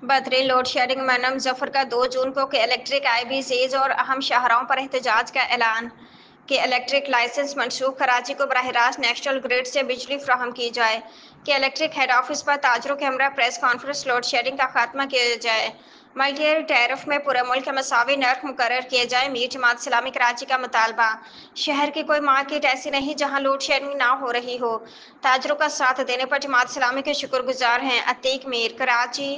बदरीन load shedding में मुजफ्फर का 2 जून को के इलेक्ट्रिक IBCs और अहम शाहराहों पर एहतजाज का ऐलान कि इलेक्ट्रिक लाइसेंस मनसूख कराची को बराह रास्त नेशनल ग्रिड से बिजली फ्राहम की जाए कि इलेक्ट्रिक हेड ऑफिस पर ताजरों के हमरा प्रेस कॉन्फ्रेंस लोड शेडिंग का खात्मा किया जाए। मल्टी टैरिफ में पूरे मुल्क में मसावी नर्क मुकर्रर किए जाए। मीर जमात इस्लामी कराची का मुतालबा। शहर की कोई मार्केट ऐसी नहीं जहां लोड शेडिंग ना हो रही हो। ताजरों का साथ देने पर जमात इस्लामी के शुक्रगुजार हैं। अतीक मीर कराची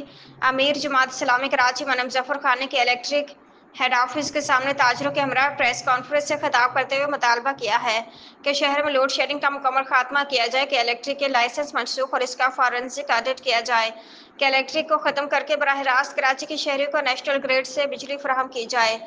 अमीर जमात इस्लामी कराची मना मुजफ्फर खान ने के इलेक्ट्रिक हेड ऑफिस के सामने ताजरों के हमरा प्रेस कॉन्फ्रेंस से खिताब करते हुए मुतालबा किया है कि शहर में लोड शेडिंग का मुकम्मल खात्मा किया जाए, कि इलेक्ट्रिक के लाइसेंस मनसूख और इसका फॉरेंसिक ऑडिट किया जाए, कि इलेक्ट्रिक को ख़त्म करके बराह रास्त कराची के शहरियों को नेशनल ग्रिड से बिजली फराहम की जाए।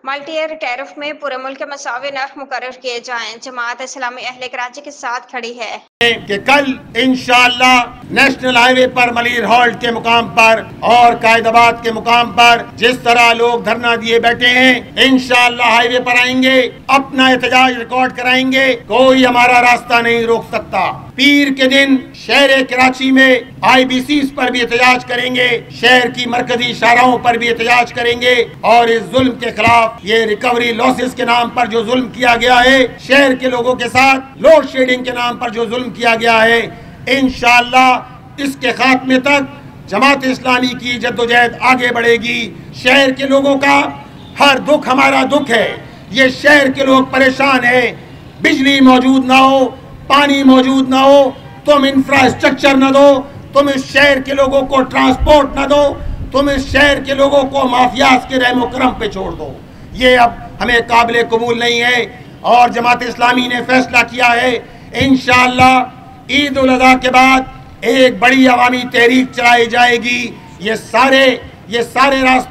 मल्टी एयर टैरिफ में पूरे मुल्क में मसावी नर्क मुकर्रर किए जाएं। जमात इस्लामी अहले कराची के साथ खड़ी है कि कल इंशाअल्लाह नेशनल हाईवे पर मलिर हॉल्ट के मुकाम पर और कायदाबाद के मुकाम पर जिस तरह लोग धरना दिए बैठे हैं, इंशाअल्लाह हाईवे पर आएंगे, अपना एहतजाज रिकॉर्ड कराएंगे। कोई हमारा रास्ता नहीं रोक सकता। पीर के दिन शहर कराची में IBCs पर भी एहतजाज करेंगे, शहर की मरकजी शाहराहों पर भी एहतजाज करेंगे और इस जुल्म के खिलाफ, ये रिकवरी लॉसेस के नाम पर जो जुल्म किया गया है, शहर के लोगों के साथ लोड शेडिंग के नाम पर जो जुल्म किया गया है, इंशाअल्लाह इसके खात्मे तक जमात इस्लामी की जद्दोजहद आगे बढ़ेगी। शहर के लोगों का हर दुख हमारा दुख है। ये शहर के लोग परेशान हैं, बिजली मौजूद ना हो, पानी मौजूद ना हो, तुम इंफ्रास्ट्रक्चर न दो, तुम इस शहर के लोगों को ट्रांसपोर्ट न दो, तुम इस शहर के लोगों को माफियाज के रहमो करम पे छोड़ दो। ये अब हमें काबिल कबूल नहीं है और जमात इस्लामी ने फैसला किया है इंशाअल्लाह ईद उल अज़हा के बाद एक बड़ी अवामी तहरीक चलाई जाएगी। ये सारे रास्ते